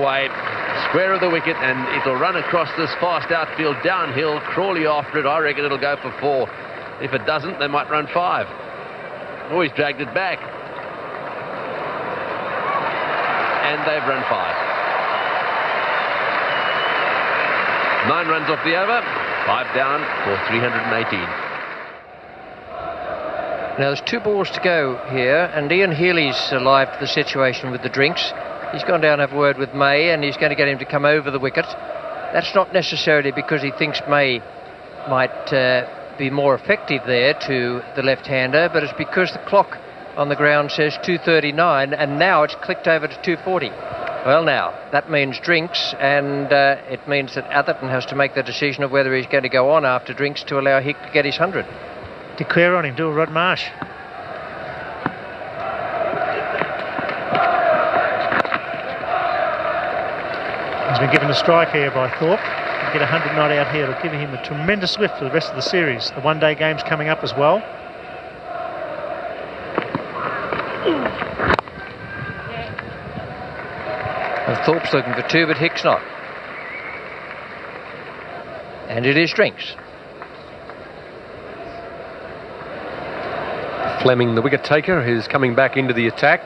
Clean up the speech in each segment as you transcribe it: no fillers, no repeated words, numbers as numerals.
away, square of the wicket, and it'll run across this fast outfield downhill. Crawley after it. I reckon it'll go for 4. If it doesn't, they might run 5. Oh, he's dragged it back. And they've run 5. 9 runs off the over, 5 down for 318. Now there's 2 balls to go here, and Ian Healy's alive to the situation with the drinks. He's gone down to have a word with May, and he's going to get him to come over the wicket. That's not necessarily because he thinks May might be more effective there to the left-hander, but it's because the clock on the ground says 2:39, and now it's clicked over to 2:40. Well, now that means drinks, and it means that Atherton has to make the decision of whether he's going to go on after drinks to allow Hick to get his 100. Declare on him, do a Rod Marsh. He's been given a strike here by Thorpe. He'll get 100 not out here. It'll give him a tremendous lift for the rest of the series. The one-day game's coming up as well. And Thorpe's looking for 2, but Hick's not. And it is drinks. Fleming, the wicket taker, is coming back into the attack.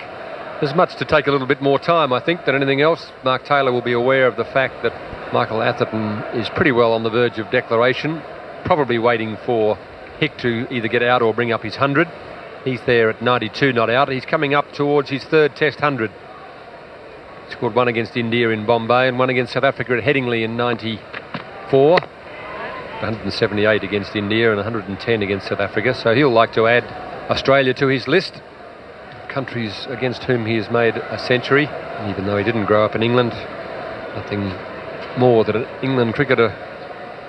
There's much to take a little bit more time, I think, than anything else. Mark Taylor will be aware of the fact that Michael Atherton is pretty well on the verge of declaration, probably waiting for Hick to either get out or bring up his 100. He's there at 92 not out. He's coming up towards his 3rd Test 100. He scored 1 against India in Bombay and 1 against South Africa at Headingley in 94. 178 against India and 110 against South Africa. So he'll like to add Australia to his list. Countries against whom he has made a century, even though he didn't grow up in England. Nothing more that an England cricketer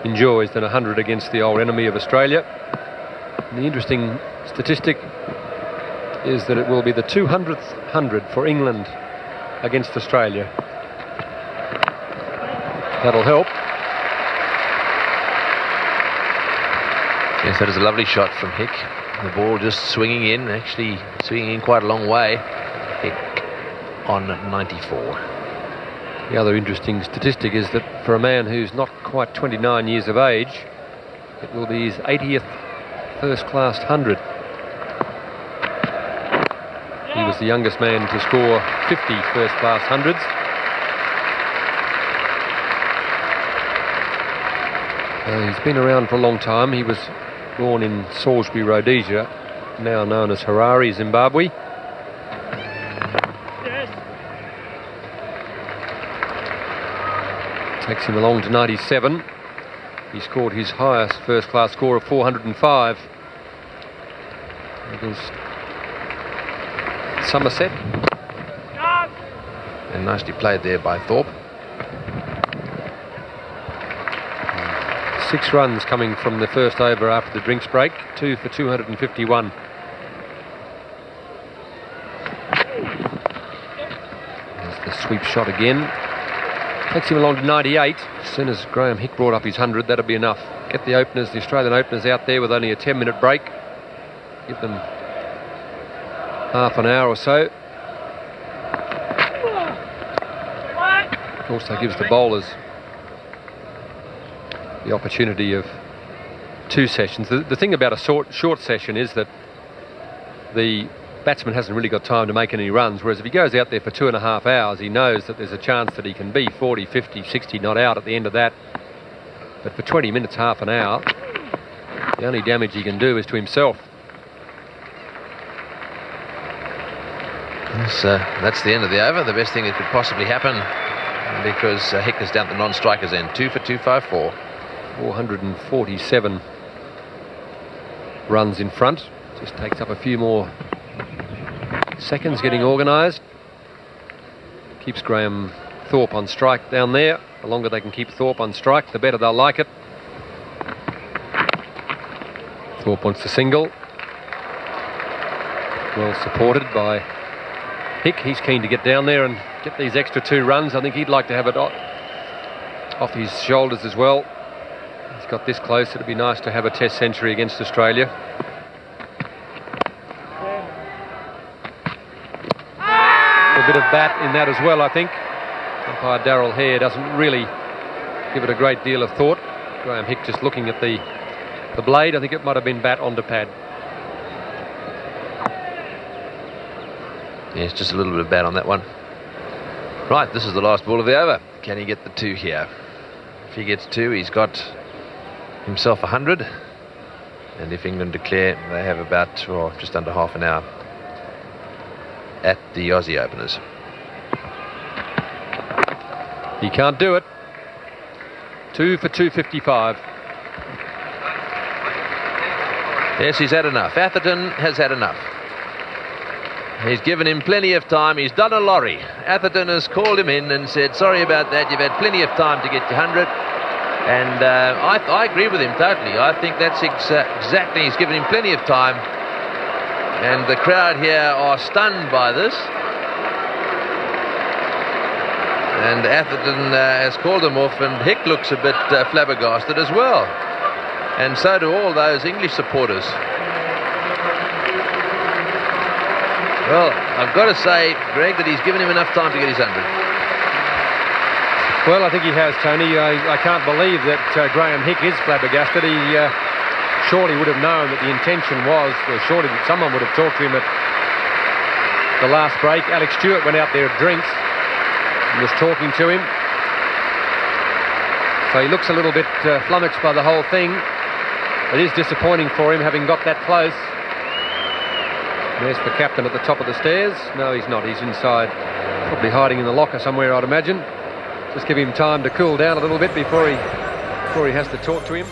enjoys than 100 against the old enemy of Australia. And the interesting statistic is that it will be the 200th 100 for England against Australia. That'll help. Yes, that is a lovely shot from Hick. The ball just swinging in, actually swinging in quite a long way. Hick on 94. The other interesting statistic is that for a man who's not quite 29 years of age, it will be his 80th first-class 100. He was the youngest man to score 50 first-class 100s. He's been around for a long time. He was born in Salisbury, Rhodesia, now known as Harare, Zimbabwe. Yes. Takes him along to 97. He scored his highest first-class score of 405 against Somerset. And nicely played there by Thorpe. 6 runs coming from the first over after the drinks break. 2 for 251. There's the sweep shot again. Takes him along to 98. As soon as Graham Hick brought up his 100, that'll be enough. Get the openers, the Australian openers, out there with only a 10-minute break. Give them half an hour or so. Also gives the bowlers the opportunity of 2 sessions. The thing about a short session is that the batsman hasn't really got time to make any runs, whereas if he goes out there for 2.5 hours, he knows that there's a chance that he can be 40, 50, 60 not out at the end of that. But for 20 minutes, half an hour, the only damage he can do is to himself. So that's the end of the over. The best thing that could possibly happen, because Hick is down at the non-strikers end. 2 for 254. 447 runs in front. Just takes up a few more seconds getting organised. Keeps Graham Thorpe on strike down there. The longer they can keep Thorpe on strike, the better they'll like it. Thorpe wants to single. Well supported by Hick. He's keen to get down there and get these extra 2 runs. I think he'd like to have it off his shoulders as well. He's got this close. It'd be nice to have a Test century against Australia. A bit of bat in that as well, I think. Umpire Darrell Hare doesn't really give it a great deal of thought. Graham Hick just looking at the blade. I think it might have been bat onto pad. Yes, just a little bit of bat on that one. Right, this is the last ball of the over. Can he get the 2 here? If he gets 2, he's got himself 100. And if England declare, they have about just under half an hour at the Aussie openers. He can't do it. 2 for 255. Yes, he's had enough. Atherton has had enough. He's given him plenty of time. He's done a lorry. Atherton has called him in and said, sorry about that, you've had plenty of time to get to 100. And I agree with him totally. I think that's exactly, he's given him plenty of time. And the crowd here are stunned by this. And Atherton has called him off, and Hick looks a bit flabbergasted as well. And so do all those English supporters. Well, I've got to say, Greg, that he's given him enough time to get his 100. Well, I think he has, Tony. I can't believe that Graham Hick is flabbergasted. He surely would have known that the intention was, or surely that someone would have talked to him at the last break. Alex Stewart went out there at drinks and was talking to him. So he looks a little bit flummoxed by the whole thing. It is disappointing for him, having got that close. There's the captain at the top of the stairs. No, he's not. He's inside, probably hiding in the locker somewhere, I'd imagine. Just give him time to cool down a little bit before he has to talk to him.